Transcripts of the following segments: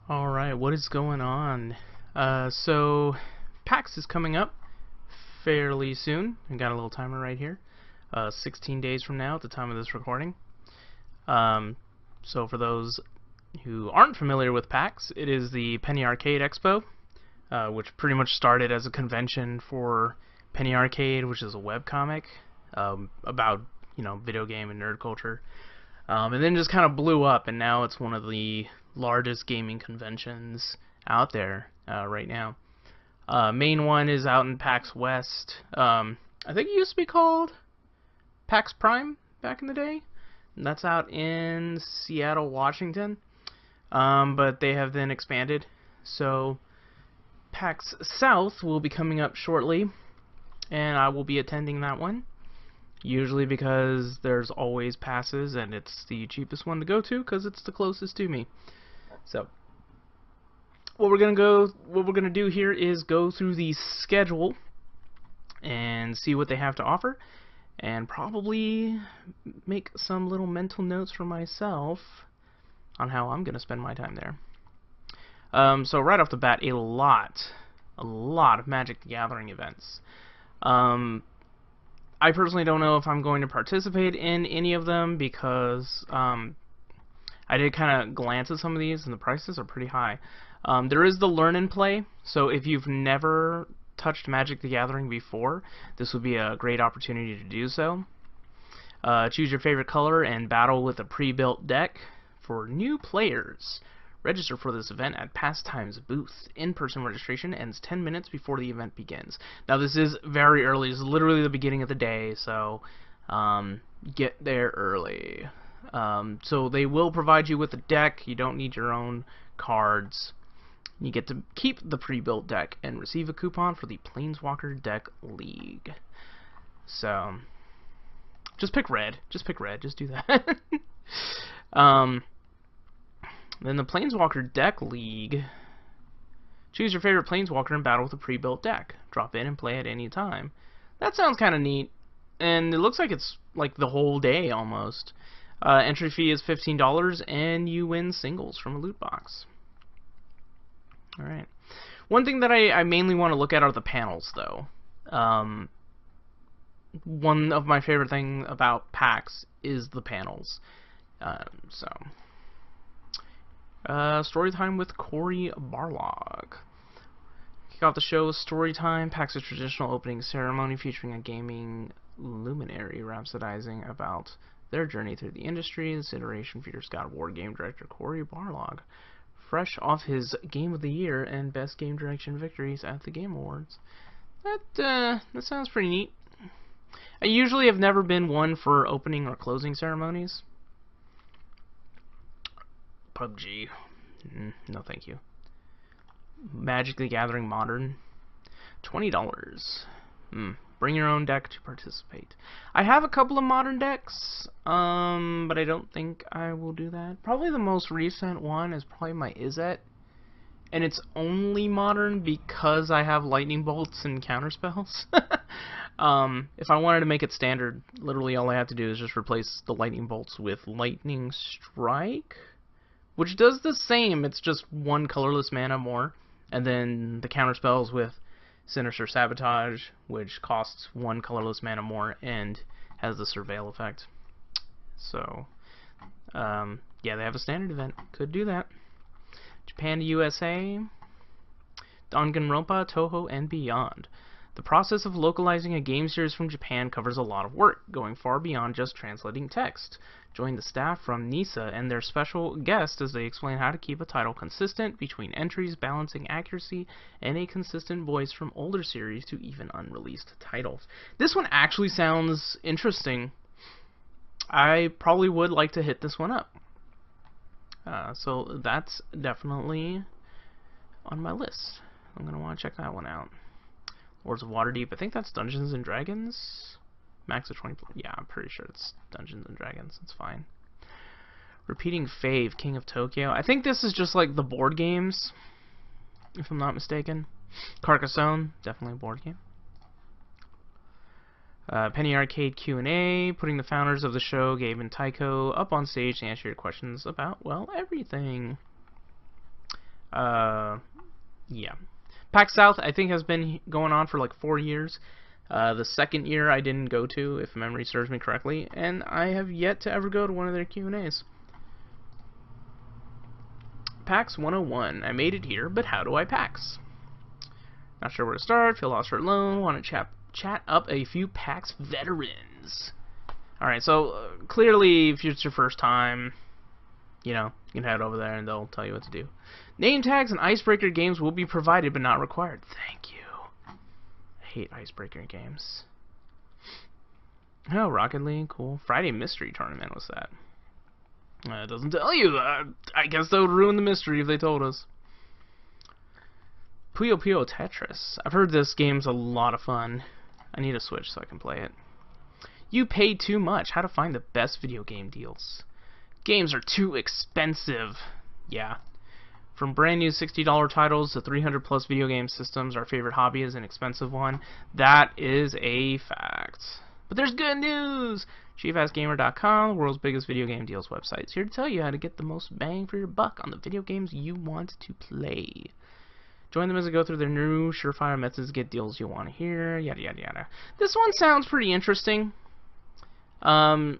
Alright, what is going on? So PAX is coming up fairly soon. I got a little timer right here. 16 days from now at the time of this recording. So for those who aren't familiar with PAX, it is the Penny Arcade Expo, which pretty much started as a convention for Penny Arcade, which is a webcomic about, video game and nerd culture. And then just kind of blew up, and now it's one of the largest gaming conventions out there right now. Main one is out in PAX West. I think it used to be called PAX Prime back in the day. And that's out in Seattle, Washington. But they have then expanded. So PAX South will be coming up shortly, and I will be attending that one. Usually because there's always passes and it's the cheapest one to go to because it's the closest to me. So what we're gonna do here is go through the schedule and see what they have to offer, and probably make some little mental notes for myself on how I'm gonna spend my time there. So right off the bat, a lot of Magic the Gathering events. I personally don't know if I'm going to participate in any of them because I did kind of glance at some of these and the prices are pretty high. There is the Learn and Play, so if you've never touched Magic the Gathering before, this would be a great opportunity to do so. Choose your favorite color and battle with a pre-built deck for new players. Register for this event at Pastime's booth. In-person registration ends 10 minutes before the event begins. Now this is very early. It's literally the beginning of the day, so get there early. So they will provide you with a deck. You don't need your own cards. You get to keep the pre-built deck and receive a coupon for the Planeswalker Deck League. So just pick red. Just pick red. Just do that. Then the Planeswalker Deck League. Choose your favorite Planeswalker and battle with a pre-built deck. Drop in and play at any time. That sounds kind of neat. And it looks like it's like the whole day almost. Entry fee is $15 and you win singles from a loot box. Alright. One thing that I mainly want to look at are the panels though. One of my favorite things about PAX is the panels. Storytime with Cory Barlog. Kick off the show with Storytime, PAX's traditional opening ceremony featuring a gaming luminary rhapsodizing about their journey through the industry. This iteration features God of War game director Cory Barlog, fresh off his Game of the Year and Best Game Direction victories at the Game Awards. That sounds pretty neat. I usually have never been one for opening or closing ceremonies. PUBG. No thank you. Magic the Gathering Modern. $20. Bring your own deck to participate. I have a couple of modern decks, but I don't think I will do that. Probably the most recent one is probably my Izzet, and it's only modern because I have lightning bolts and counterspells. If I wanted to make it standard, literally all I have to do is just replace the lightning bolts with lightning strike, which does the same. It's just one colorless mana more, and then the counterspells with Sinister Sabotage, which costs one colorless mana more and has the Surveil effect. So, yeah, they have a standard event. Could do that. Japan to USA, Danganronpa, Toho, and beyond. The process of localizing a game series from Japan covers a lot of work, going far beyond just translating text. Join the staff from NISA and their special guest as they explain how to keep a title consistent between entries, balancing accuracy, and a consistent voice from older series to even unreleased titles. This one actually sounds interesting. I probably would like to hit this one up. So that's definitely on my list. I'm going to want to check that one out. Lords of Waterdeep. I think that's Dungeons and Dragons. Max of 20. Yeah, I'm pretty sure it's Dungeons and Dragons. It's fine. Repeating Fave, King of Tokyo. I think this is just like the board games, if I'm not mistaken. Carcassonne, definitely a board game. Penny Arcade Q&A, putting the founders of the show, Gabe and Tycho, up on stage to answer your questions about, well, everything. Yeah. PAX South, I think, has been going on for like 4 years. The second year I didn't go to, if memory serves me correctly, and I have yet to ever go to one of their Q&As. PAX 101. I made it here, but how do I PAX? Not sure where to start, feel lost or alone, want to chat up a few PAX veterans. Alright, so clearly, if it's your first time, you know, you can head over there and they'll tell you what to do. Name tags and icebreaker games will be provided but not required. Thank you. I hate icebreaker games. Oh, Rocket League, cool. Friday Mystery Tournament, what's that? It doesn't tell you. I guess that would ruin the mystery if they told us. Puyo Puyo Tetris. I've heard this game's a lot of fun. I need a Switch so I can play it. You paid too much. How to find the best video game deals. Games are too expensive. Yeah. From brand new $60 titles to 300 plus video game systems, our favorite hobby is an expensive one. That is a fact. But there's good news! ChiefAssGamer.com, the world's biggest video game deals website, is here to tell you how to get the most bang for your buck on the video games you want to play. Join them as they go through their new surefire methods to get deals you want to hear, yada yada yada. This one sounds pretty interesting. I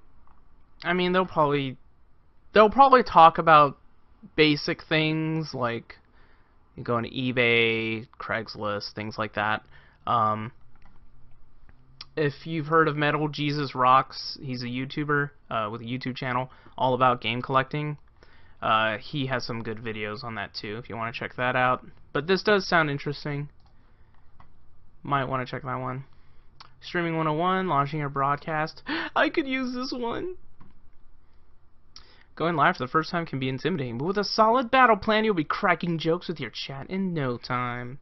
mean, they'll probably talk about basic things like you go into eBay, Craigslist, things like that. If you've heard of Metal Jesus Rocks, he's a YouTuber with a YouTube channel all about game collecting. He has some good videos on that too, if you want to check that out. But this does sound interesting. Might want to check that one. Streaming 101, launching your broadcast. I could use this one. Going live for the first time can be intimidating, but with a solid battle plan, you'll be cracking jokes with your chat in no time.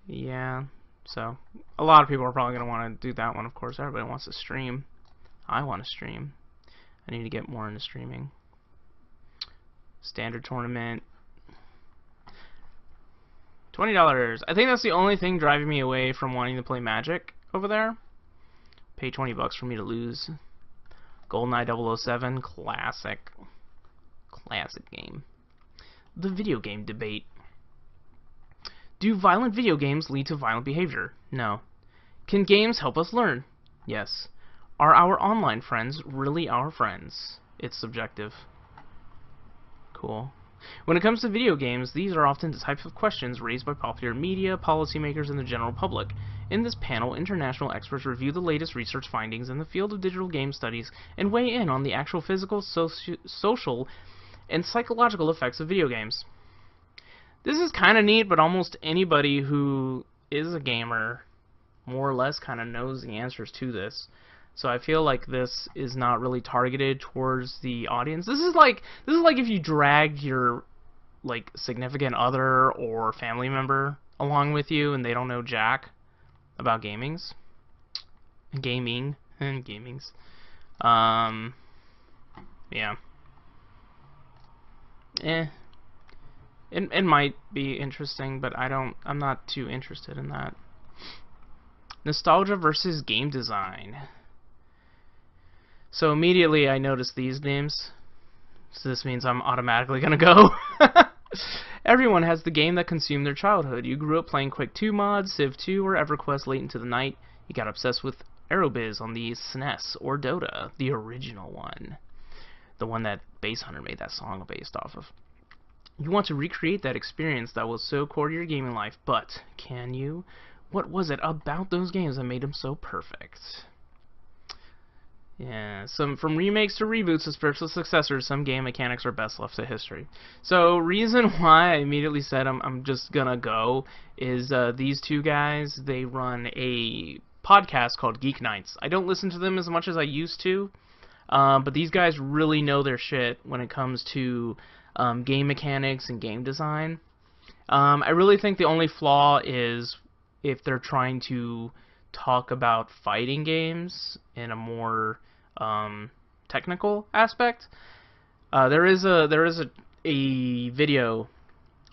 Yeah, so a lot of people are probably going to want to do that one, of course. Everybody wants to stream. I want to stream. I need to get more into streaming. Standard tournament. $20. I think that's the only thing driving me away from wanting to play Magic over there. Pay $20 for me to lose. GoldenEye 007, classic. Classic game. The video game debate. Do violent video games lead to violent behavior? No. Can games help us learn? Yes. Are our online friends really our friends? It's subjective. Cool. When it comes to video games, these are often the types of questions raised by popular media, policymakers, and the general public. In this panel, international experts review the latest research findings in the field of digital game studies and weigh in on the actual physical, social, and psychological effects of video games. This is kind of neat, but almost anybody who is a gamer more or less kind of knows the answers to this. So I feel like this is not really targeted towards the audience. This is like if you dragged your like significant other or family member along with you and they don't know jack about gaming. Yeah. It might be interesting, but I'm not too interested in that. Nostalgia versus game design. So immediately I noticed these names. So this means I'm automatically gonna go. Everyone has the game that consumed their childhood. You grew up playing Quake 2 mods, Civ 2, or EverQuest late into the night. You got obsessed with Aerobiz on the SNES or Dota, the original one. The one that Bass Hunter made that song based off of. You want to recreate that experience that was so core to your gaming life, but can you? What was it about those games that made them so perfect? Yeah, from remakes to reboots to spiritual successors, some game mechanics are best left to history. So, reason why I immediately said I'm just gonna go is these two guys, they run a podcast called Geek Nights. I don't listen to them as much as I used to, but these guys really know their shit when it comes to game mechanics and game design. I really think the only flaw is if they're trying to talk about fighting games in a more technical aspect. There is a video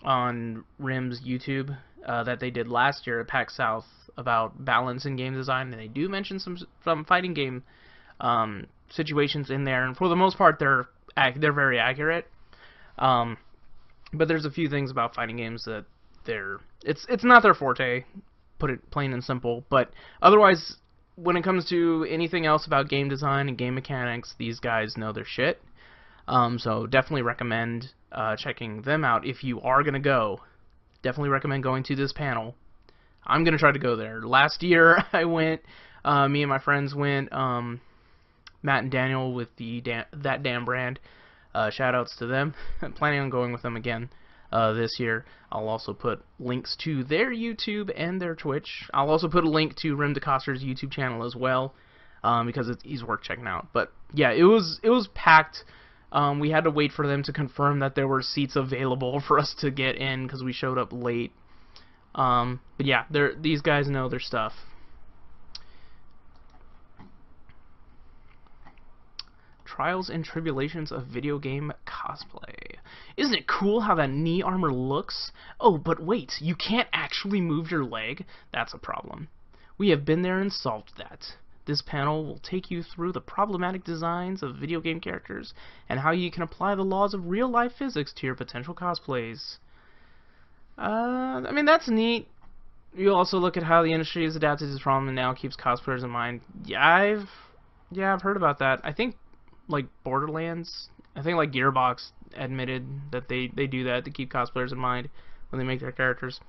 on RIM's YouTube that they did last year at PAX South about balance in game design, and they do mention some fighting game situations in there, and for the most part they're very accurate. But there's a few things about fighting games that it's not their forte, put it plain and simple. But otherwise, when it comes to anything else about game design and game mechanics, these guys know their shit. So definitely recommend checking them out if you are gonna go. Definitely recommend going to this panel. I'm gonna try to go there. Last year I went. Me and my friends went. Matt and Daniel with the That Damn Brand. Shoutouts to them. I'm planning on going with them again this year. I'll also put links to their YouTube and their Twitch. I'll also put a link to Rim DeCoster's YouTube channel as well, because he's worth checking out. But yeah, it was packed. We had to wait for them to confirm that there were seats available for us to get in because we showed up late. But yeah, these guys know their stuff. Trials and Tribulations of Video Game Cosplay. Isn't it cool how that knee armor looks? Oh, but wait, you can't actually move your leg? That's a problem. We have been there and solved that. This panel will take you through the problematic designs of video game characters and how you can apply the laws of real-life physics to your potential cosplays. I mean, that's neat. You also look at how the industry has adapted to this problem and now keeps cosplayers in mind. Yeah, I've heard about that. I think like Borderlands, I think like Gearbox admitted that they do that to keep cosplayers in mind when they make their characters.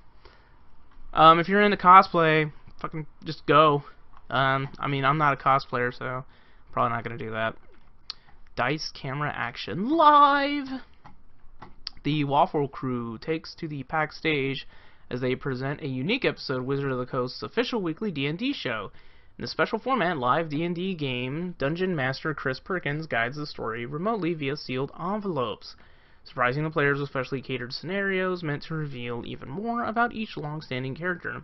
If you're into cosplay, fucking just go. I mean, I'm not a cosplayer, so I'm probably not gonna do that. Dice Camera Action Live! The Waffle Crew takes to the PAX stage as they present a unique episode of Wizard of the Coast's official weekly D&D show. In the special format live D&D game, Dungeon Master Chris Perkins guides the story remotely via sealed envelopes, surprising the players with specially catered scenarios meant to reveal even more about each long-standing character.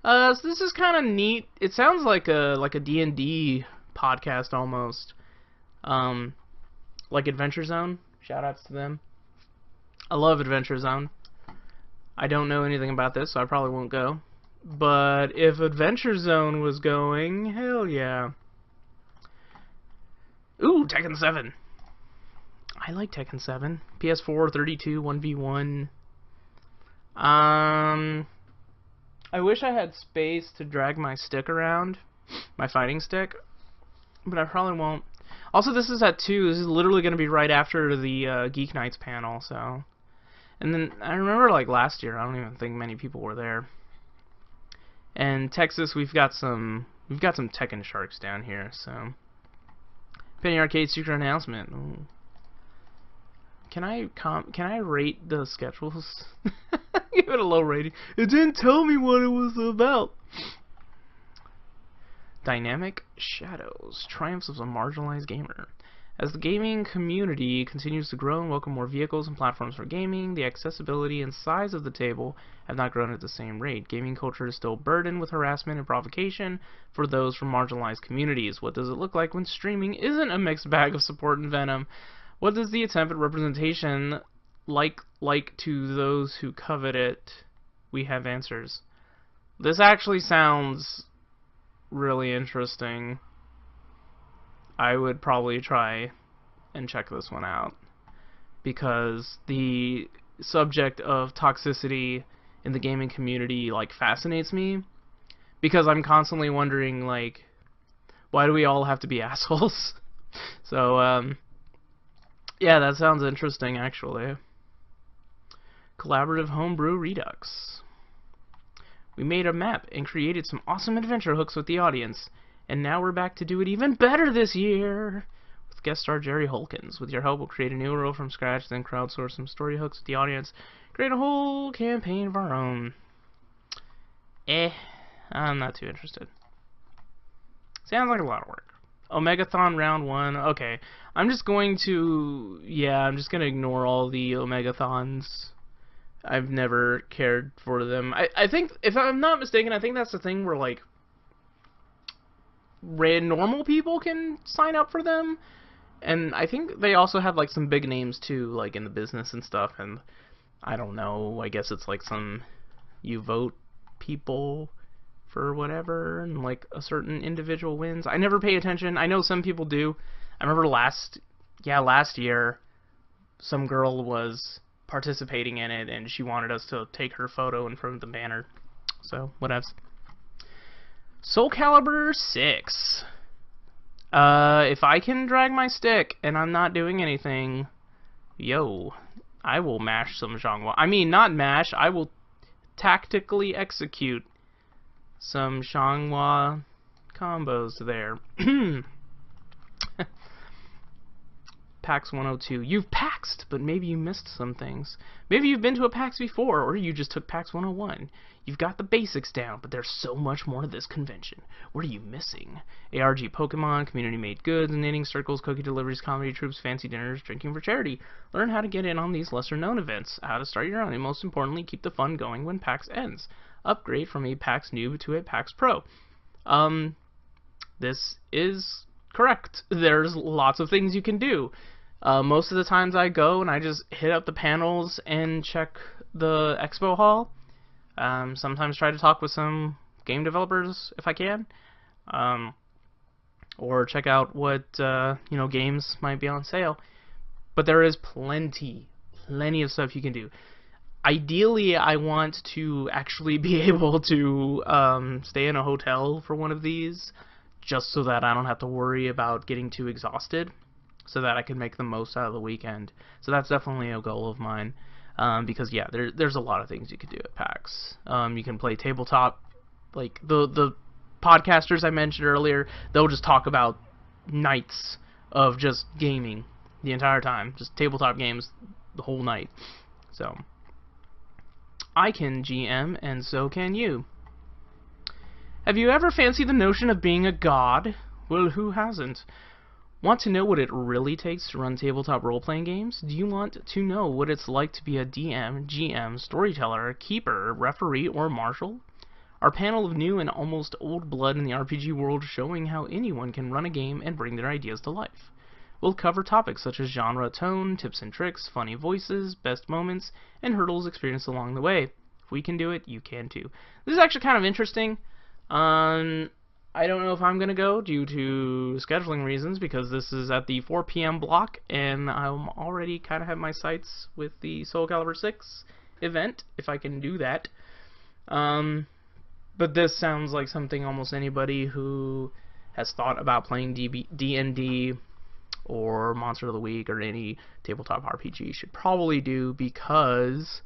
So this is kind of neat. It sounds like a D&D podcast almost. Like Adventure Zone. Shoutouts to them. I love Adventure Zone. I don't know anything about this, so I probably won't go. But if Adventure Zone was going, hell yeah. Ooh, Tekken 7. I like Tekken 7. PS4, 32, 1v1. I wish I had space to drag my stick around, my fighting stick, but I probably won't. Also, this is at 2. This is literally going to be right after the Geek Nights panel, so. And then, I remember, like, last year, I don't even think many people were there. And Texas, we've got some Tekken sharks down here, so. Penny Arcade secret announcement. Ooh. Can I rate the schedules? Give it a low rating. It didn't tell me what it was about. Dynamic Shadows, Triumphs of a Marginalized Gamer. As the gaming community continues to grow and welcome more vehicles and platforms for gaming, the accessibility and size of the table have not grown at the same rate. Gaming culture is still burdened with harassment and provocation for those from marginalized communities. What does it look like when streaming isn't a mixed bag of support and venom? What does the attempt at representation like to those who covet it? We have answers. This actually sounds really interesting. I would probably try and check this one out, because the subject of toxicity in the gaming community like fascinates me, because I'm constantly wondering, like, why do we all have to be assholes? So yeah, that sounds interesting actually. Collaborative Homebrew Redux. We made a map and created some awesome adventure hooks with the audience. And now we're back to do it even better this year! With guest star Jerry Holkins. With your help, we'll create a new world from scratch, then crowdsource some story hooks with the audience. Create a whole campaign of our own. I'm not too interested. Sounds like a lot of work. Omegathon Round 1. Okay. I'm just going to ignore all the Omegathons. I've never cared for them. I think, if I'm not mistaken, I think that's the thing where, like, normal people can sign up for them, and I think they also have like some big names too, like in the business and stuff, and I don't know, I guess it's like you vote people for whatever, and like a certain individual wins. I never pay attention. I know some people do. I remember last year some girl was participating in it, and she wanted us to take her photo in front of the banner. So, whatevs. Soul Calibur 6. If I can drag my stick and I'm not doing anything, yo, I will mash some Xianghua. I mean, not mash, I will tactically execute some Xianghua combos there. PAX 102. You've PAXed, but maybe you missed some things. Maybe you've been to a PAX before, or you just took PAX 101. You've got the basics down, but there's so much more to this convention. What are you missing? ARG Pokemon, community-made goods, knitting circles, cookie deliveries, comedy troops, fancy dinners, drinking for charity. Learn how to get in on these lesser-known events, how to start your own, and most importantly, keep the fun going when PAX ends. Upgrade from a PAX Noob to a PAX Pro. This is correct. There's lots of things you can do. Most of the times I go and I just hit up the panels and check the expo hall. Sometimes try to talk with some game developers if I can. Or check out what games might be on sale. But there is plenty of stuff you can do. Ideally, I want to actually be able to stay in a hotel for one of these, just so that I don't have to worry about getting too exhausted, so that I can make the most out of the weekend. So that's definitely a goal of mine, because yeah, there's a lot of things you can do at PAX. You can play tabletop, like the podcasters I mentioned earlier. They'll just talk about nights of just gaming the entire time, just tabletop games the whole night. So I can GM, and so can you. Have you ever fancied the notion of being a god? Well, who hasn't? Want to know what it really takes to run tabletop role-playing games? Do you want to know what it's like to be a DM, GM, storyteller, keeper, referee, or marshal? Our panel of new and almost old blood in the RPG world showing how anyone can run a game and bring their ideas to life. We'll cover topics such as genre, tone, tips and tricks, funny voices, best moments, and hurdles experienced along the way. If we can do it, you can too. This is actually kind of interesting. I don't know if I'm going to go due to scheduling reasons, because this is at the 4 p.m. block, and I'm already kind of have my sights with the Soul Calibur 6 event, if I can do that. But this sounds like something almost anybody who has thought about playing D&D or Monster of the Week or any tabletop RPG should probably do, because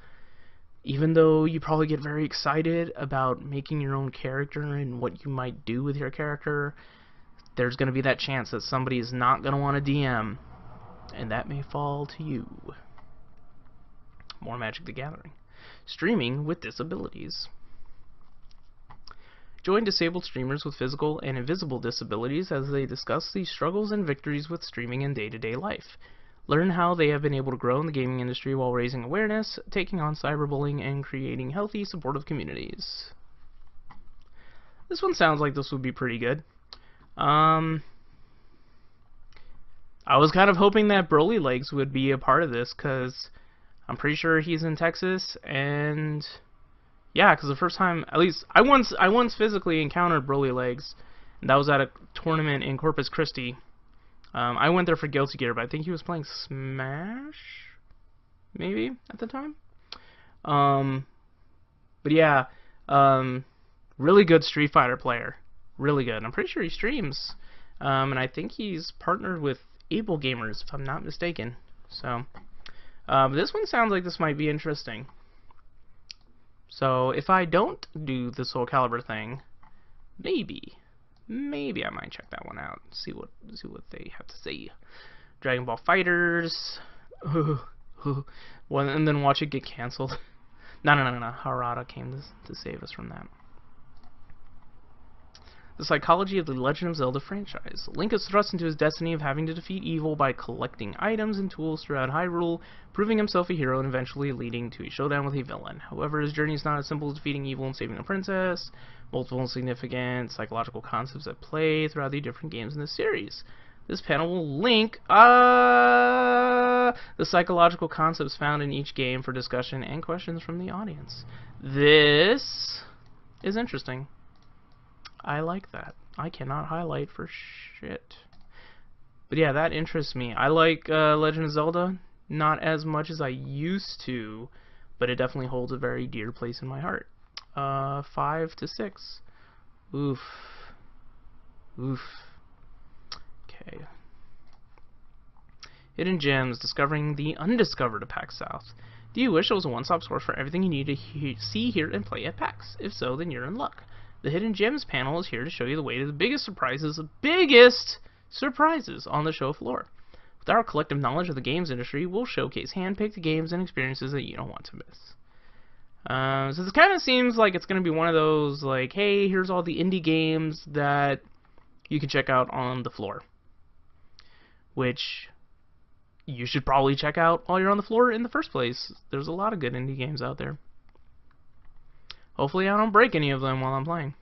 even though you probably get very excited about making your own character and what you might do with your character, there's going to be that chance that somebody is not going to want to DM, and that may fall to you. More Magic the Gathering. Streaming with disabilities. Join disabled streamers with physical and invisible disabilities as they discuss the struggles and victories with streaming in day-to-day life. Learn how they have been able to grow in the gaming industry while raising awareness, taking on cyberbullying, and creating healthy, supportive communities. This one sounds like this would be pretty good. I was kind of hoping that Broly Legs would be a part of this, because I'm pretty sure he's in Texas, and yeah, because the first time, at least, I once physically encountered Broly Legs, and that was at a tournament in Corpus Christi. I went there for Guilty Gear, but I think he was playing Smash, maybe, at the time. But yeah, really good Street Fighter player. Really good. I'm pretty sure he streams. And I think he's partnered with Able Gamers, if I'm not mistaken. So, but this one sounds like this might be interesting. So, if I don't do the Soul Calibur thing, maybe I might check that one out. See what they have to say. Dragon Ball Fighters. Well, and then watch it get canceled. No. Harada came to save us from that. The psychology of the Legend of Zelda franchise. Link is thrust into his destiny of having to defeat evil by collecting items and tools throughout Hyrule, proving himself a hero and eventually leading to a showdown with a villain. However, his journey is not as simple as defeating evil and saving the princess. Multiple and significant psychological concepts at play throughout the different games in this series. This panel will link the psychological concepts found in each game for discussion and questions from the audience. This is interesting. I like that. I cannot highlight for shit. But yeah, that interests me. I like Legend of Zelda. Not as much as I used to, but it definitely holds a very dear place in my heart. 5 to 6. Oof. Oof. Okay. Hidden Gems, discovering the undiscovered of PAX South. Do you wish there was a one-stop source for everything you need to see, hear, and play at PAX? If so, then you're in luck. The Hidden Gems panel is here to show you the way to the biggest surprises on the show floor. With our collective knowledge of the games industry, we'll showcase hand-picked games and experiences that you don't want to miss. So this kind of seems like it's going to be one of those, like, hey, here's all the indie games that you can check out on the floor. Which you should probably check out while you're on the floor in the first place. There's a lot of good indie games out there. Hopefully I don't break any of them while I'm playing.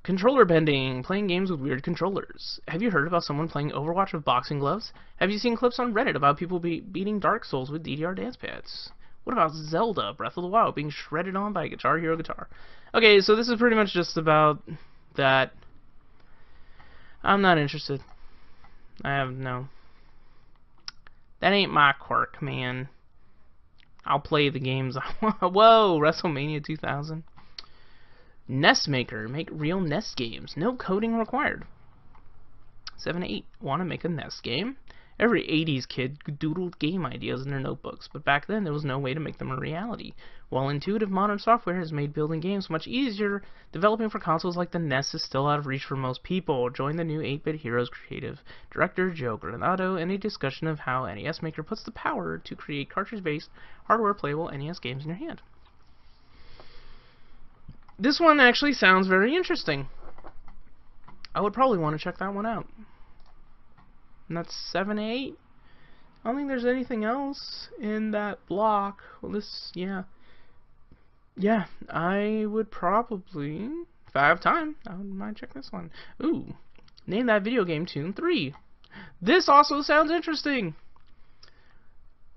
Controller bending, playing games with weird controllers. Have you heard about someone playing Overwatch with boxing gloves? Have you seen clips on Reddit about people beating Dark Souls with DDR dance pads? What about Zelda Breath of the Wild being shredded on by a Guitar Hero guitar? Okay, so this is pretty much just about that. I'm not interested. No. That ain't my quirk, man. I'll play the games I want. Whoa, WrestleMania 2000. Nest Maker, make real NES games. No coding required. 7 to 8, want to make a NES game? Every 80s kid doodled game ideas in their notebooks, but back then there was no way to make them a reality. While intuitive modern software has made building games much easier, developing for consoles like the NES is still out of reach for most people. Join the new 8-Bit Heroes creative director Joe Granato in a discussion of how NES Maker puts the power to create cartridge-based, hardware-playable NES games in your hand. This one actually sounds very interesting. I would probably want to check that one out. And that's 7 to 8. I don't think there's anything else in that block. Well, this, yeah. Yeah, I would probably, if I have time, I might check this one. Ooh, name that video game tune 3. This also sounds interesting.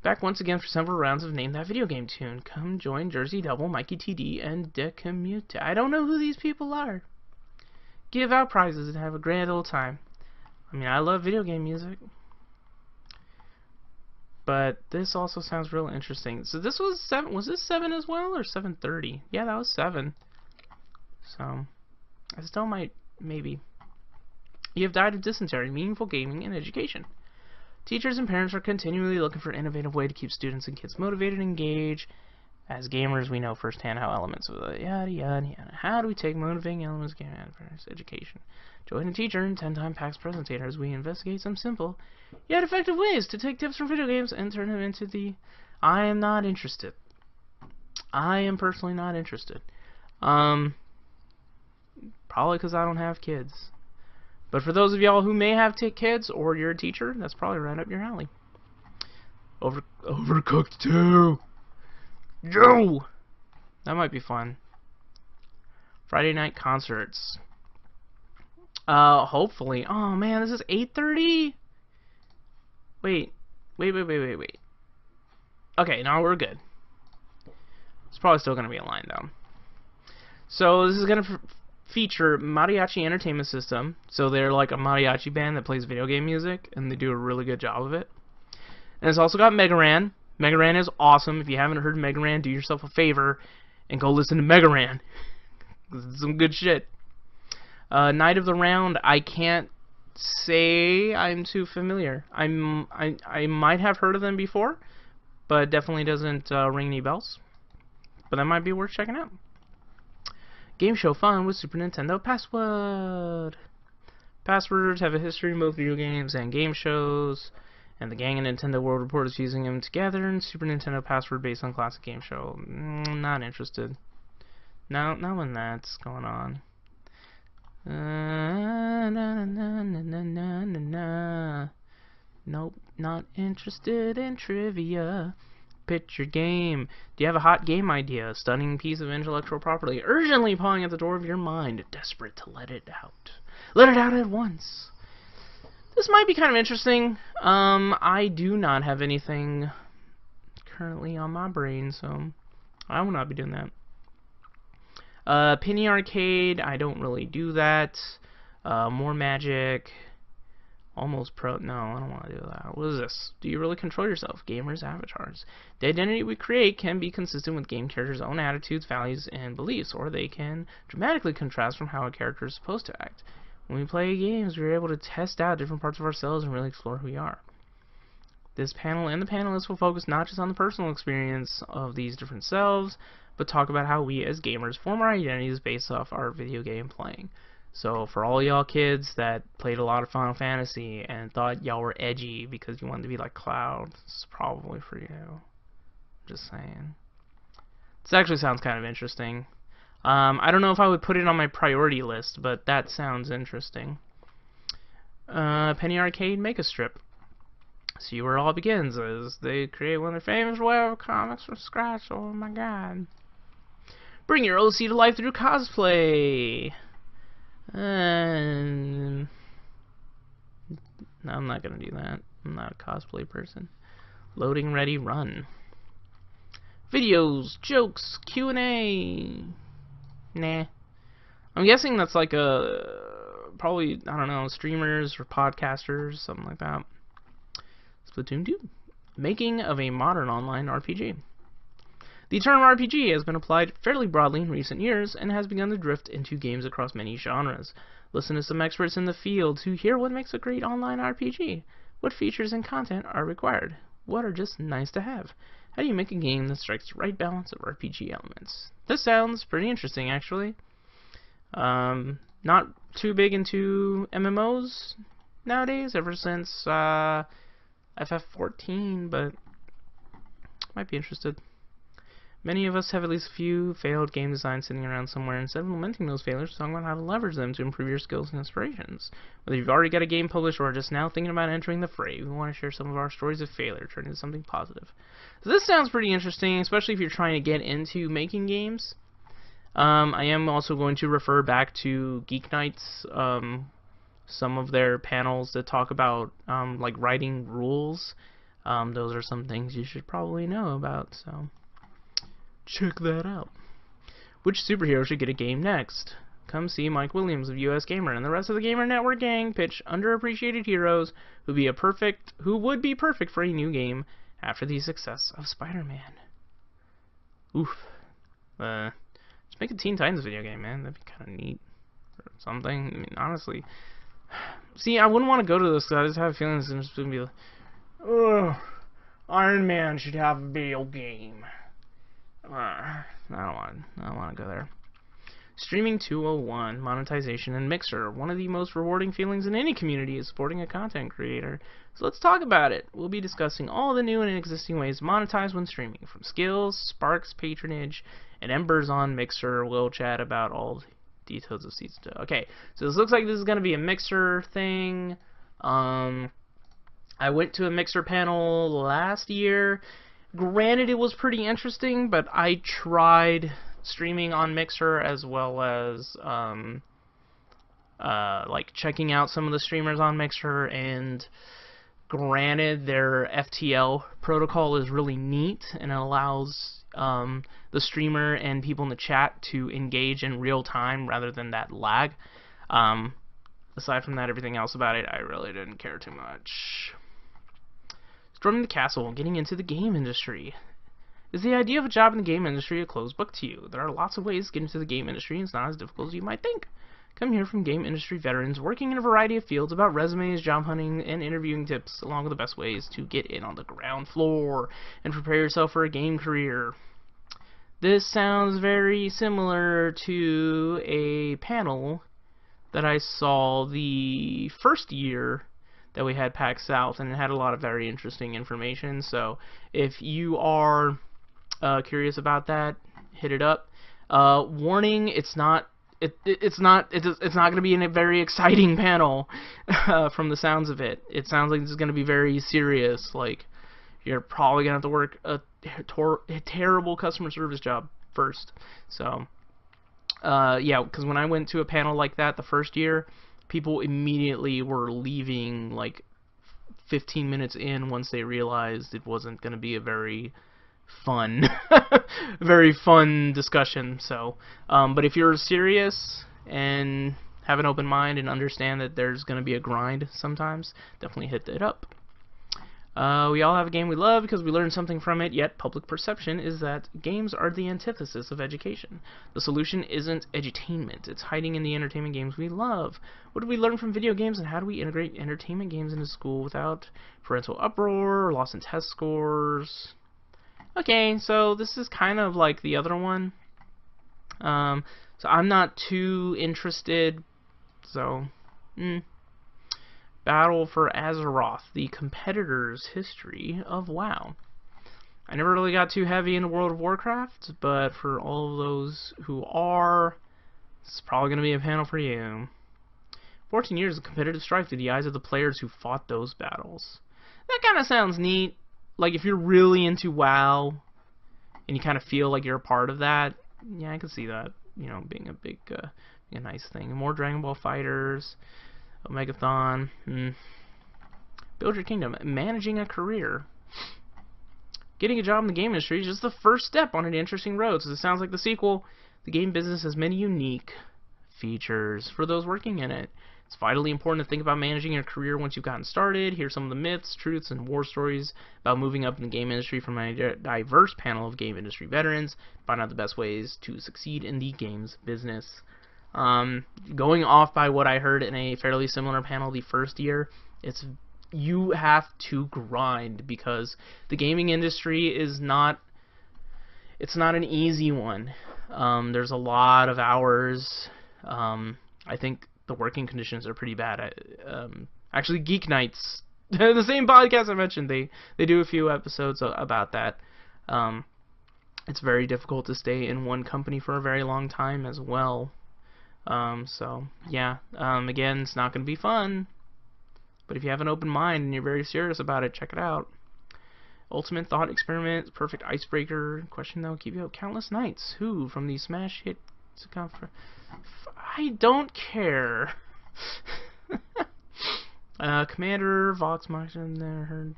Back once again for several rounds of Name That Video Game Tune. Come join Jersey Devil, Mikey TD, and Decommute. I don't know who these people are. Give out prizes and have a grand old time. I mean, I love video game music. But this also sounds real interesting. So this was 7. Was this 7 as well, or 7:30? Yeah, that was 7. So, I still might, maybe. You have died of dysentery, meaningful gaming, and education. Teachers and parents are continually looking for an innovative way to keep students and kids motivated and engaged. As gamers, we know firsthand how elements of the yada yada yada. How do we take motivating elements of gaming and education? Join a teacher and 10-time PAX presentator as we investigate some simple yet effective ways to take tips from video games and turn them into the... I am not interested. I am personally not interested. Probably because I don't have kids. But for those of y'all who may have kids, or you're a teacher, that's probably right up your alley. Overcooked 2! Joe! That might be fun. Friday night concerts. Hopefully. Oh man, this is 8:30? Wait. Okay, now we're good. It's probably still going to be a line though. So this is going to feature Mariachi Entertainment System. So they're like a mariachi band that plays video game music, and they do a really good job of it. And it's also got Mega Ran. Mega Ran is awesome. If you haven't heard Mega Ran, do yourself a favor and go listen to Mega Ran. It's some good shit. Night of the Round, I can't say I'm too familiar. I might have heard of them before, but definitely doesn't ring any bells. But that might be worth checking out. Game show fun with Super Nintendo Password. Passwords have a history in both video games and game shows, and the gang in Nintendo World Report is fusing them together in Super Nintendo Password based on classic game show. Not interested. Not when that's going on. Nope, not interested in trivia. Pitch your game. Do you have a hot game idea? A stunning piece of intellectual property urgently pawing at the door of your mind, desperate to let it out. Let it out at once. This might be kind of interesting. I do not have anything currently on my brain, so I will not be doing that. Penny Arcade, I don't really do that. More Magic. Almost pro. No, I don't want to do that. What is this? Do you really control yourself? Gamers' avatars. The identity we create can be consistent with game characters' own attitudes, values, and beliefs, or they can dramatically contrast from how a character is supposed to act. When we play games, we're able to test out different parts of ourselves and really explore who we are. This panel and the panelists will focus not just on the personal experience of these different selves, but talk about how we as gamers form our identities based off our video game playing. So for all y'all kids that played a lot of Final Fantasy and thought y'all were edgy because you wanted to be like Cloud, this is probably for you. Just saying. This actually sounds kind of interesting. I don't know if I would put it on my priority list, but that sounds interesting. Penny Arcade Make a Strip. See where it all begins as they create one of their famous web comics from scratch. Oh my god. Bring your OC to life through cosplay. No, I'm not gonna do that. I'm not a cosplay person. Loading ready, run. Videos, jokes, Q&A. Nah. I'm guessing that's like probably, I don't know, streamers or podcasters, something like that. Splatoon 2. Making of a modern online RPG. The term RPG has been applied fairly broadly in recent years and has begun to drift into games across many genres. Listen to some experts in the field to hear what makes a great online RPG. What features and content are required? What are just nice to have? How do you make a game that strikes the right balance of RPG elements? This sounds pretty interesting, actually. Not too big into MMOs nowadays, ever since FF14, but might be interested. Many of us have at least a few failed game designs sitting around somewhere. Instead of lamenting those failures, talk about how to leverage them to improve your skills and inspirations. Whether you've already got a game published or are just now thinking about entering the fray, we want to share some of our stories of failure, turn into something positive. So this sounds pretty interesting, especially if you're trying to get into making games. I am also going to refer back to Geek Nights, some of their panels that talk about like writing rules. Those are some things you should probably know about, so check that out. Which superhero should get a game next? Come see Mike Williams of US Gamer and the rest of the Gamer Network gang pitch underappreciated heroes who would be perfect for a new game after the success of Spider-Man. Oof. Just make a Teen Titans video game, man. That'd be kind of neat. Or something. I mean, honestly. See, I wouldn't want to go to this because I just have feelings it's just going to be like, ugh, Iron Man should have a video game. I don't want to go there. Streaming 201, monetization and Mixer. One of the most rewarding feelings in any community is supporting a content creator. So let's talk about it. We'll be discussing all the new and existing ways to monetize when streaming, from skills, sparks, patronage, and embers on Mixer. We'll chat about all the details of season 2. Okay, so this looks like this is going to be a Mixer thing. I went to a Mixer panel last year. Granted, it was pretty interesting, but I tried streaming on Mixer as well as like checking out some of the streamers on Mixer, and granted, their FTL protocol is really neat and it allows the streamer and people in the chat to engage in real time rather than that lag. Aside from that, everything else about it, I really didn't care too much. Storming the castle, getting into the game industry. Is the idea of a job in the game industry a closed book to you? There are lots of ways to get into the game industry, and it's not as difficult as you might think. Come hear from game industry veterans working in a variety of fields about resumes, job hunting, and interviewing tips, along with the best ways to get in on the ground floor and prepare yourself for a game career. This sounds very similar to a panel that I saw the first year that we had PAX South, and it had a lot of very interesting information. So if you are curious about that, hit it up. Warning: it's not going to be a very exciting panel from the sounds of it. It sounds like this is going to be very serious. Like, you're probably going to have to work a terrible customer service job first. So yeah, because when I went to a panel like that the first year, people immediately were leaving like 15 minutes in once they realized it wasn't going to be a very fun very fun discussion. So but if you're serious and have an open mind and understand that there's going to be a grind sometimes, definitely hit it up. We all have a game we love because we learn something from it, yet public perception is that games are the antithesis of education. The solution isn't edutainment, it's hiding in the entertainment games we love. What do we learn from video games, and how do we integrate entertainment games into school without parental uproar or loss in test scores? Okay, so this is kind of like the other one. So I'm not too interested, so... Battle for Azeroth, the competitor's history of WoW. I never really got too heavy into World of Warcraft, but for all of those who are, it's probably going to be a panel for you. 14 years of competitive strife through the eyes of the players who fought those battles. That kind of sounds neat. Like, if you're really into WoW, and you kind of feel like you're a part of that, yeah, I can see that, you know, being a big, a nice thing. More Dragon Ball Fighters, Omegathon, Build Your Kingdom, managing a career. Getting a job in the game industry is just the first step on an interesting road, so it sounds like the sequel. The game business has many unique features for those working in it. It's vitally important to think about managing your career once you've gotten started. Hear some of the myths, truths, and war stories about moving up in the game industry from a diverse panel of game industry veterans. Find out the best ways to succeed in the games business. Going off by what I heard in a fairly similar panel the first year, you have to grind, because the gaming industry is not an easy one. There's a lot of hours. I think the working conditions are pretty bad. Actually, Geek Nights, the same podcast I mentioned, they do a few episodes about that. It's very difficult to stay in one company for a very long time as well. So, yeah, again, it's not going to be fun, but if you have an open mind and you're very serious about it, check it out. Ultimate Thought Experiment, perfect icebreaker, question that will keep you up countless nights. Who from the smash hit I don't care. Commander, Vox Martin, there heard,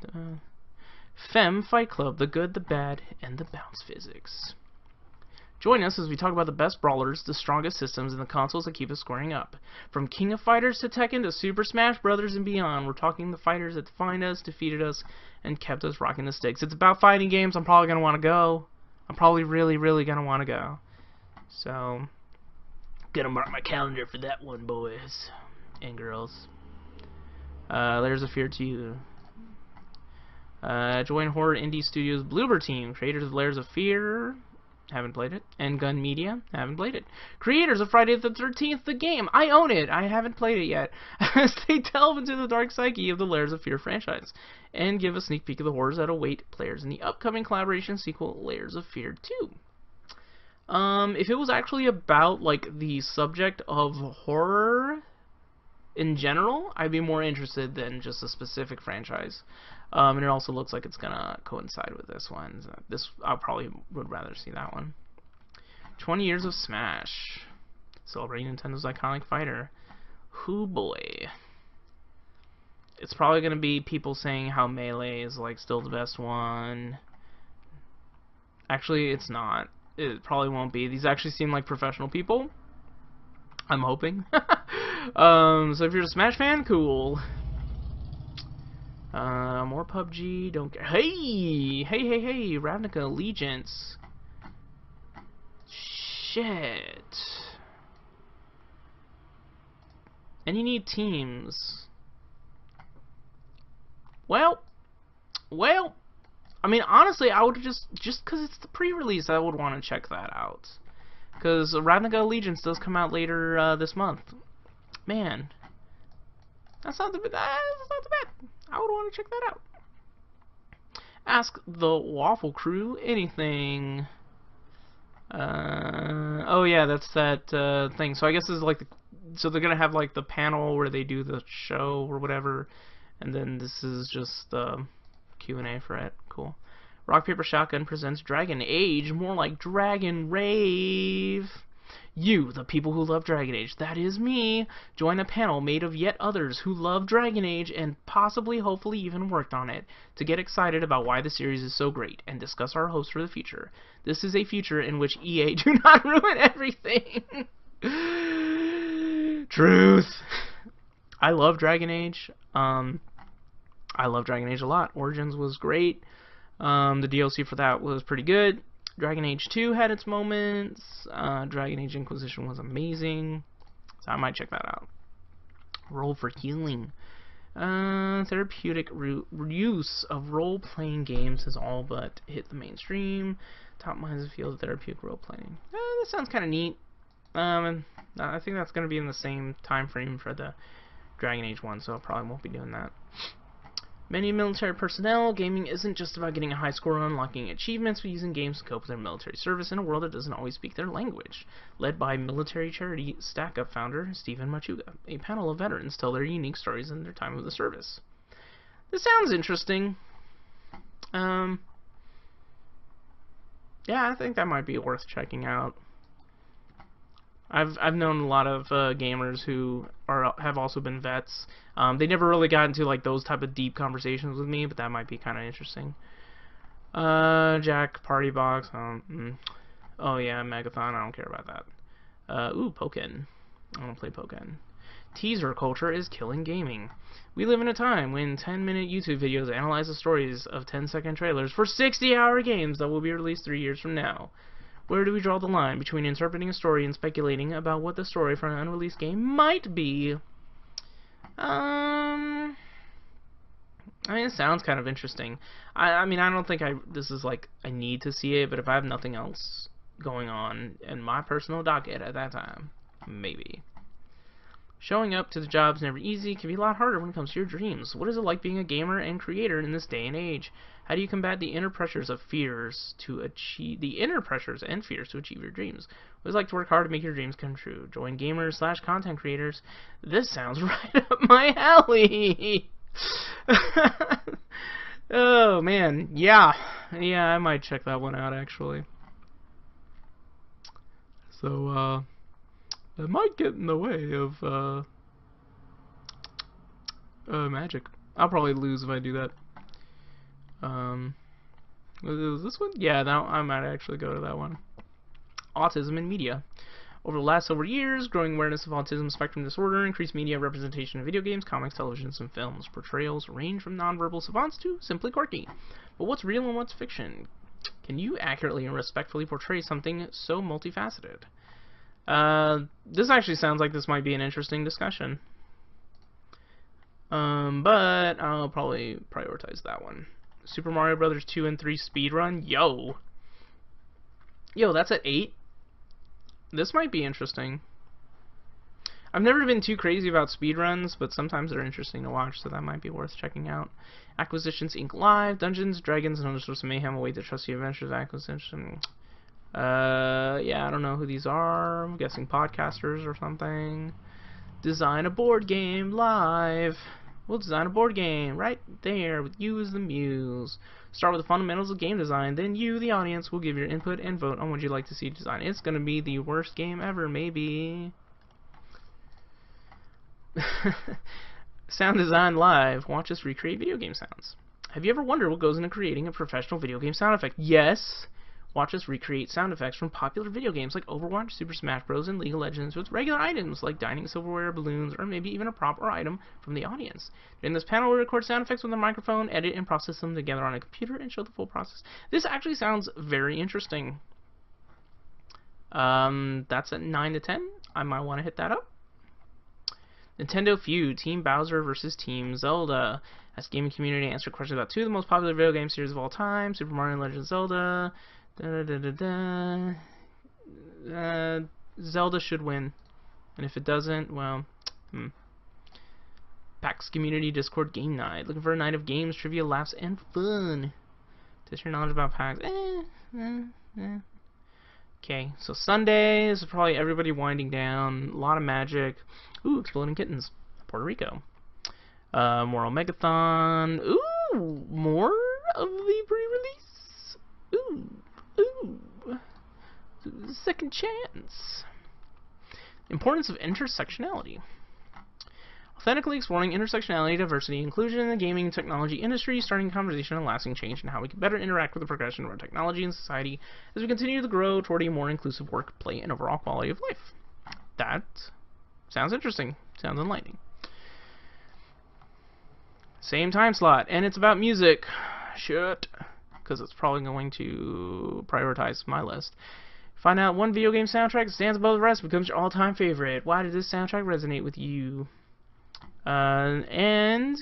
Fem Fight Club, the good, the bad, and the bounce physics. Join us as we talk about the best brawlers, the strongest systems, and the consoles that keep us squaring up. From King of Fighters to Tekken to Super Smash Brothers and beyond, we're talking the fighters that defined us, defeated us, and kept us rocking the sticks. It's about fighting games. I'm probably going to want to go. I'm probably really, really going to want to go. So, gonna mark my calendar for that one, boys and girls. Layers of Fear 2. Join Horror Indie Studios Bloober Team, creators of Layers of Fear. Haven't played it. And Gun Media, haven't played it. Creators of Friday the 13th, the game. I own it. I haven't played it yet. As they delve into the dark psyche of the Layers of Fear franchise and give a sneak peek of the horrors that await players in the upcoming collaboration sequel, Layers of Fear 2. If it was actually about, like, the subject of horror in general, I'd be more interested than just a specific franchise. And it also looks like it's gonna coincide with this one. So I probably would rather see that one. 20 years of Smash, celebrating Nintendo's iconic fighter. Hoo boy. It's probably gonna be people saying how Melee is like still the best one. Actually, it's not. It probably won't be. These actually seem like professional people. I'm hoping. So if you're a Smash fan, cool. More PUBG, don't care. Hey, Ravnica Allegiance. Shit. And you need teams. Well, I mean, honestly, I would just because it's the pre-release, I would want to check that out. Because Ravnica Allegiance does come out later this month. Man, that's not too bad. I would want to check that out. Ask the Waffle Crew anything. Oh yeah, that's that thing. So I guess this is like so they're gonna have like the panel where they do the show or whatever, and then this is just the Q&A for it. Cool. Rock Paper Shotgun presents Dragon Age, more like Dragon Rave. You, the people who love Dragon Age, that is me, join a panel made of yet others who love Dragon Age and possibly, hopefully, even worked on it, to get excited about why the series is so great and discuss our hopes for the future. This is a future in which EA do not ruin everything. Truth. I love Dragon Age. I love Dragon Age a lot. Origins was great. The DLC for that was pretty good. Dragon Age 2 had its moments. Dragon Age Inquisition was amazing. So I might check that out. Roll for healing. Therapeutic use of role-playing games has all but hit the mainstream. Top minds of field of therapeutic role-playing. That sounds kind of neat. I think that's going to be in the same time frame for the Dragon Age 1, so I probably won't be doing that. Many military personnel, gaming isn't just about getting a high score or unlocking achievements, but using games to cope with their military service in a world that doesn't always speak their language. Led by military charity Stack Up founder Stephen Machuga, a panel of veterans tell their unique stories in their time of the service. This sounds interesting. Yeah, I think that might be worth checking out. I've known a lot of gamers who have also been vets. They never really got into like those type of deep conversations with me, but that might be kind of interesting. Jack Party Box. Oh yeah, Megathon. I don't care about that. Ooh, Pokken. I want to play Pokken. Teaser culture is killing gaming. We live in a time when 10-minute YouTube videos analyze the stories of 10-second trailers for 60-hour games that will be released 3 years from now. Where do we draw the line between interpreting a story and speculating about what the story for an unreleased game might be? I mean, it sounds kind of interesting. I mean, I don't think this is like I need to see it, but if I have nothing else going on in my personal docket at that time, maybe. Showing up to the job's never easy. Can be a lot harder when it comes to your dreams. What is it like being a gamer and creator in this day and age? How do you combat the inner pressures and fears to achieve your dreams? What is it like to work hard to make your dreams come true? Join gamers/content creators. This sounds right up my alley. Oh man, yeah, I might check that one out actually. So that might get in the way of magic. I'll probably lose if I do that. Was this one? Yeah, I might actually go to that one. Autism in media. Over the last several years, growing awareness of autism spectrum disorder, increased media representation of video games, comics, televisions, and films. Portrayals range from nonverbal savants to simply quirky. But what's real and what's fiction? Can you accurately and respectfully portray something so multifaceted? This actually sounds like this might be an interesting discussion. But I'll probably prioritize that one. Super Mario Brothers 2 and 3 speedrun? Yo, that's at 8? This might be interesting. I've never been too crazy about speedruns, but sometimes they're interesting to watch, so that might be worth checking out. Acquisitions Inc. Live, Dungeons, Dragons, and other sorts of mayhem await the trusty adventures acquisition. Yeah, I don't know who these are. I'm guessing podcasters or something. Design a board game live. We'll design a board game right there with you as the muse. Start with the fundamentals of game design, then you, the audience, will give your input and vote on what you'd like to see designed. It's gonna be the worst game ever, maybe. Sound design live. Watch us recreate video game sounds. Have you ever wondered what goes into creating a professional video game sound effect? Yes! Watch us recreate sound effects from popular video games like Overwatch, Super Smash Bros., and League of Legends with regular items like dining silverware, balloons, or maybe even a prop or item from the audience. In this panel, we record sound effects with a microphone, edit and process them together on a computer, and show the full process. This actually sounds very interesting. That's at 9 to 10. I might want to hit that up. Nintendo Feud, Team Bowser versus Team Zelda. As gaming community answer questions about 2 of the most popular video game series of all time, Super Mario and Legend of Zelda. Zelda should win. And if it doesn't, well, PAX Community Discord Game Night. Looking for a night of games, trivia, laughs, and fun. Test your knowledge about PAX. Okay, so Sunday, this is probably everybody winding down. A lot of magic. Ooh, Exploding Kittens. Puerto Rico. Moral Megathon. Ooh, more of the pre-release. Ooh. Second chance. Importance of intersectionality. Authentically exploring intersectionality, diversity, and inclusion in the gaming and technology industry, starting a conversation and lasting change in how we can better interact with the progression of our technology and society as we continue to grow toward a more inclusive work, play, and overall quality of life. That Sounds interesting. Sounds enlightening. Same time slot, and it's about music. Shit. Because it's probably going to prioritize my list. Find out one video game soundtrack that stands above the rest, becomes your all-time favorite. Why did this soundtrack resonate with you? And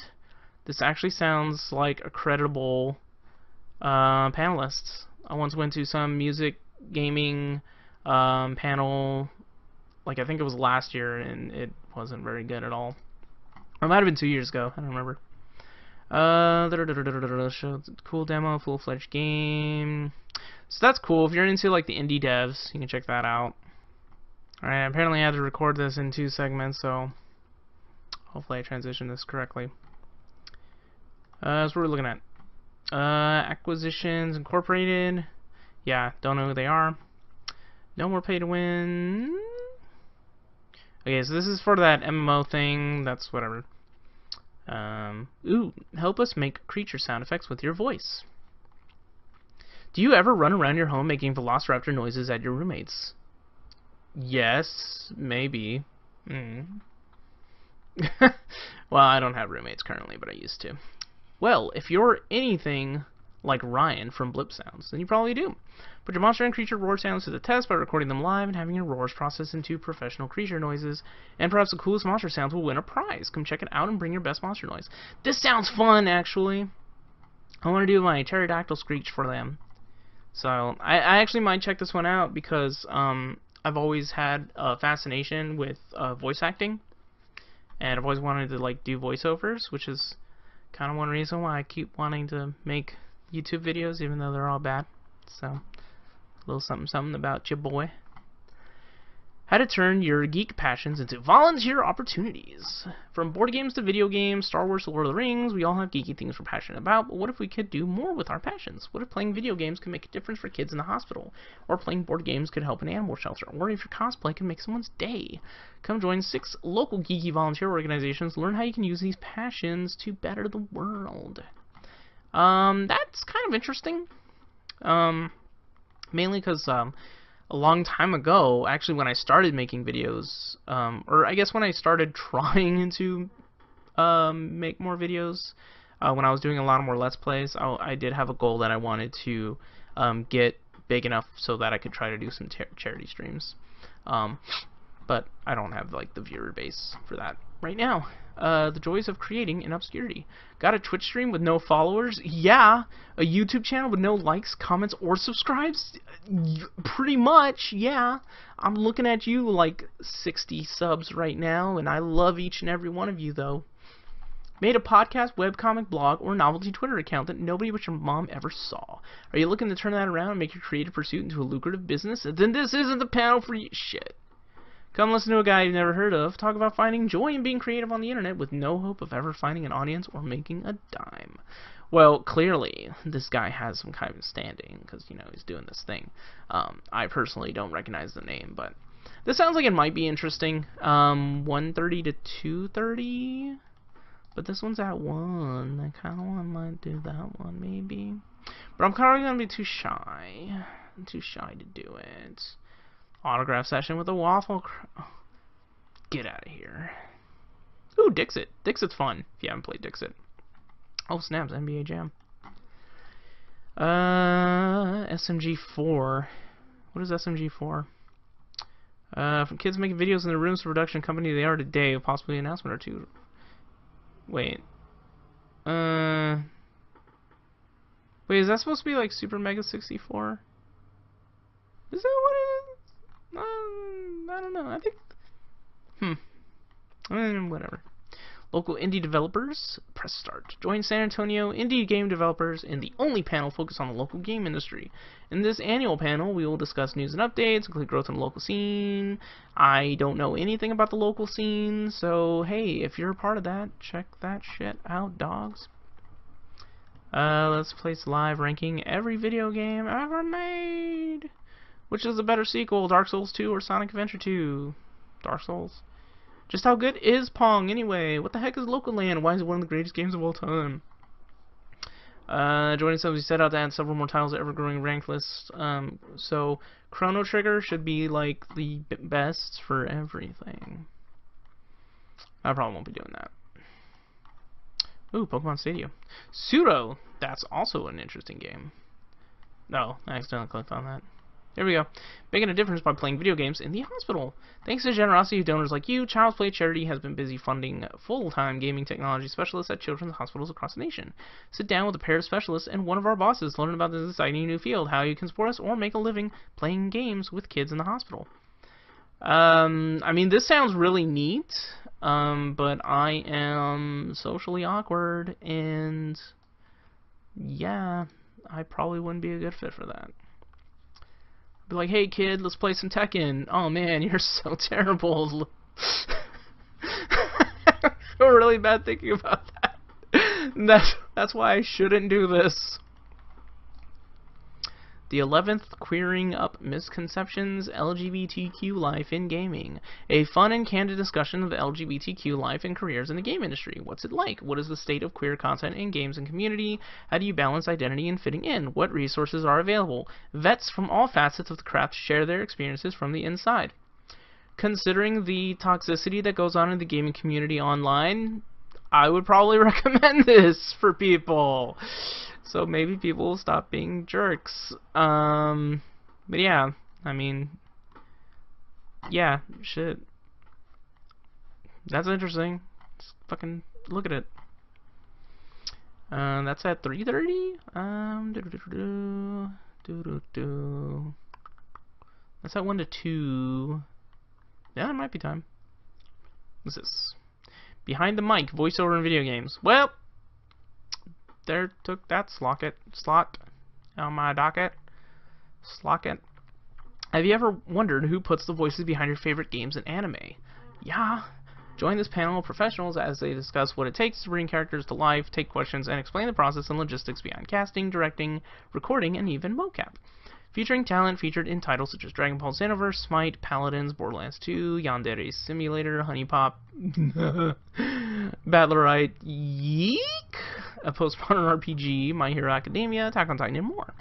this actually sounds like a creditable panelist. I once went to some music gaming panel, like I think it was last year, and it wasn't very good at all. Or it might have been 2 years ago. I don't remember. Cool demo, full-fledged game. So that's cool. If you're into like the indie devs, you can check that out. Alright, apparently I had to record this in 2 segments, so hopefully I transitioned this correctly. So what are we looking at? Acquisitions Incorporated. Yeah, don't know who they are. No more pay to win. Okay, so this is for that MMO thing. That's whatever. Ooh, help us make creature sound effects with your voice. Do you ever run around your home making velociraptor noises at your roommates? Yes, maybe. Well, I don't have roommates currently, but I used to. Well, if you're anything like Ryan from Blip Sounds, then you probably do. Put your monster and creature roar sounds to the test by recording them live and having your roars processed into professional creature noises. And perhaps the coolest monster sounds will win a prize. Come check it out and bring your best monster noise. This sounds fun, actually. I want to do my pterodactyl screech for them. So, I actually might check this one out because I've always had a fascination with voice acting. And I've always wanted to like do voiceovers, which is kind of one reason why I keep wanting to make YouTube videos, even though they're all bad. So, a little something about your boy. How to turn your geek passions into volunteer opportunities. From board games to video games, Star Wars to Lord of the Rings, we all have geeky things we're passionate about, but what if we could do more with our passions? What if playing video games could make a difference for kids in the hospital? Or playing board games could help an animal shelter? Or if your cosplay can make someone's day? Come join 6 local geeky volunteer organizations, learn how you can use these passions to better the world. That's kind of interesting. Mainly because, a long time ago, actually when I started making videos, or I guess when I started trying to make more videos, when I was doing a lot more Let's Plays, I did have a goal that I wanted to get big enough so that I could try to do some charity streams. But I don't have like the viewer base for that right now. The joys of creating in obscurity. Got a Twitch stream with no followers? Yeah. A YouTube channel with no likes, comments, or subscribes? Pretty much, yeah. I'm looking at you like 60 subs right now, and I love each and every one of you, though. Made a podcast, webcomic, blog, or novelty Twitter account that nobody but your mom ever saw. Are you looking to turn that around and make your creative pursuit into a lucrative business? Then this isn't the panel for you. Shit. Come listen to a guy you've never heard of talk about finding joy in being creative on the internet with no hope of ever finding an audience or making a dime. Well, clearly, this guy has some kind of standing because, you know, he's doing this thing. I personally don't recognize the name, but this sounds like it might be interesting. 1:30 to 2:30, but this one's at 1. I kind of might do that one, maybe. But I'm kind of going to be too shy. I'm too shy to do it. Autograph session with a waffle. Get out of here. Ooh, Dixit. Dixit's fun if you haven't played Dixit. Oh, snaps. NBA Jam. SMG4. What is SMG4? From kids making videos in their rooms to production company they are today, possibly an announcement or two. Wait. Wait, is that supposed to be like Super Mega 64? Is that what it is? I don't know. I think... whatever. Local indie developers, press start. Join San Antonio indie game developers in the only panel focused on the local game industry. In this annual panel, we will discuss news and updates, include growth in the local scene. I don't know anything about the local scene, so hey, if you're a part of that, check that shit out, dogs. Let's place live ranking every video game ever made. Which is a better sequel, Dark Souls 2 or Sonic Adventure 2? Dark Souls. Just how good is Pong anyway? What the heck is Local Land? Why is it one of the greatest games of all time? Joining subs, we set out to add several more titles to ever-growing ranked list. So Chrono Trigger should be like the best for everything. I probably won't be doing that. Ooh, Pokemon Stadium. Pseudo. That's also an interesting game. No, I accidentally clicked on that. There we go. Making a difference by playing video games in the hospital. Thanks to the generosity of donors like you, Child's Play Charity has been busy funding full-time gaming technology specialists at children's hospitals across the nation. Sit down with a pair of specialists and one of our bosses to learn about this exciting new field, how you can support us or make a living playing games with kids in the hospital. I mean, this sounds really neat, but I am socially awkward, and yeah, I probably wouldn't be a good fit for that. Be like, hey kid, let's play some Tekken. Oh man, you're so terrible. I feel really bad thinking about that. That's why I shouldn't do this. The 11th Queering Up Misconceptions, LGBTQ Life in Gaming. A fun and candid discussion of LGBTQ life and careers in the game industry. What's it like? What is the state of queer content in games and community? How do you balance identity and fitting in? What resources are available? Vets from all facets of the craft share their experiences from the inside. Considering the toxicity that goes on in the gaming community online, I would probably recommend this for people. So maybe people will stop being jerks. But yeah, I mean, yeah, shit. That's interesting. Just fucking look at it. That's at 3:30. That's at 1 to 2. Yeah, it might be time. What's this? Behind the mic, voiceover in video games. Well, there took that slot on my docket. Slocket. Have you ever wondered who puts the voices behind your favorite games and anime? Yeah. Join this panel of professionals as they discuss what it takes to bring characters to life, take questions, and explain the process and logistics behind casting, directing, recording, and even mocap. Featuring talent featured in titles such as Dragon Ball Xenoverse, Smite, Paladins, Borderlands 2, Yandere Simulator, Honey Pop, Battlerite, Yeek, a postmodern RPG, My Hero Academia, Attack on Titan, and more.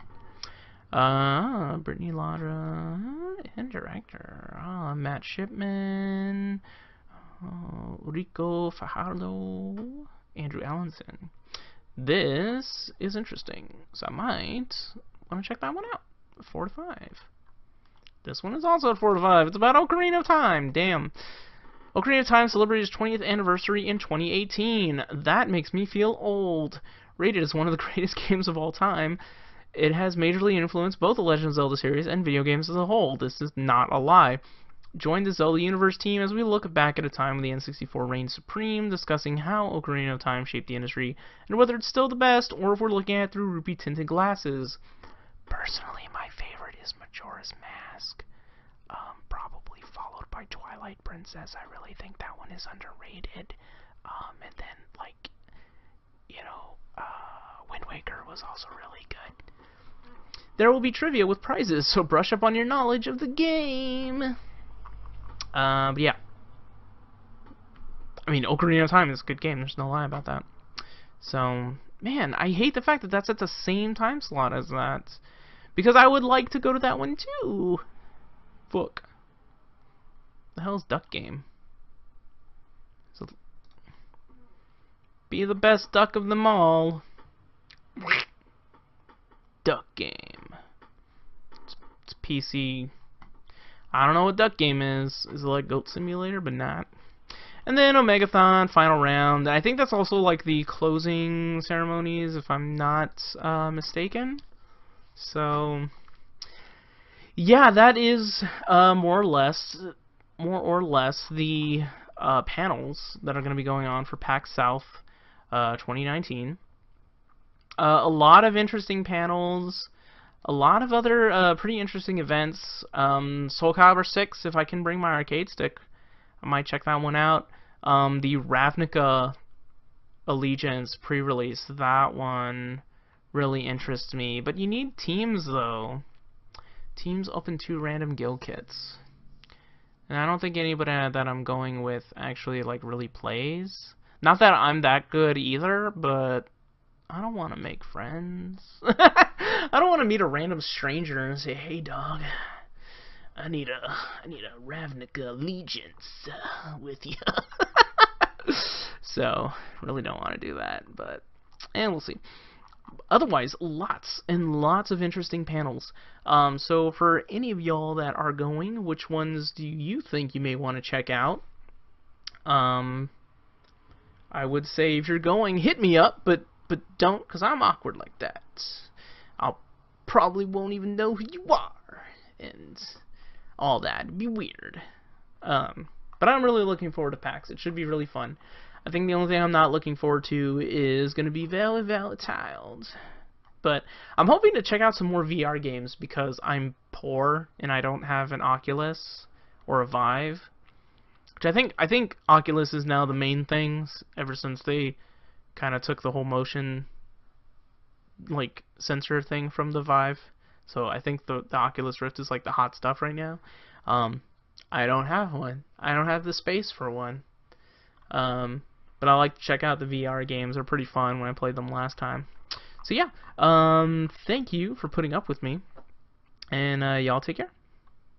Brittany Ladra, and director. Matt Shipman, Rico Fajardo, Andrew Allenson. This is interesting, so I might want to check that one out. 4 to 5. This one is also at 4 to 5. It's about Ocarina of Time. Damn. Ocarina of Time celebrated its 20th anniversary in 2018. That makes me feel old. Rated as one of the greatest games of all time, it has majorly influenced both the Legend of Zelda series and video games as a whole. This is not a lie. Join the Zelda Universe team as we look back at a time when the N64 reigned supreme, discussing how Ocarina of Time shaped the industry, and whether it's still the best, or if we're looking at it through rupee-tinted glasses. Personally, my favorite is Majora's Mask, probably followed by Twilight Princess. I really think that one is underrated. And then, like, you know, Wind Waker was also really good. There will be trivia with prizes, so brush up on your knowledge of the game. But yeah. I mean, Ocarina of Time is a good game, there's no lie about that. So, man, I hate the fact that that's at the same time slot as that. Because I would like to go to that one too. Fuck. The hell's Duck Game? So, be the best duck of them all. Duck Game. It's PC. I don't know what Duck Game is. Is it like Goat Simulator, but not. And then Omegathon, final round. I think that's also like the closing ceremonies, if I'm not mistaken. So, yeah, that is more or less the panels that are going to be going on for PAX South 2019. A lot of interesting panels, a lot of other pretty interesting events. Soul Calibur 6, if I can bring my arcade stick, I might check that one out. The Ravnica Allegiance pre-release, that one really interests me. But you need teams, though. Teams up in 2 random guild kits. And I don't think anybody that I'm going with actually, like, really plays. Not that I'm that good either, but I don't want to make friends. I don't want to meet a random stranger and say, hey, dog, I need a Ravnica Allegiance with you. So, really don't want to do that, but, and we'll see. Otherwise, lots and lots of interesting panels. So for any of y'all that are going, which ones do you think you may want to check out? I would say if you're going, hit me up, but don't, because I'm awkward like that. I'll probably won't even know who you are, and all that. It'd be weird. But I'm really looking forward to PAX. It should be really fun. I think the only thing I'm not looking forward to is going to be Valentine's. But I'm hoping to check out some more VR games because I'm poor and I don't have an Oculus or a Vive. Which I think Oculus is now the main things ever since they kind of took the whole motion like sensor thing from the Vive. So I think the Oculus Rift is like the hot stuff right now. I don't have one. I don't have the space for one. But I like to check out the VR games. They're pretty fun when I played them last time. So yeah, thank you for putting up with me. And y'all take care.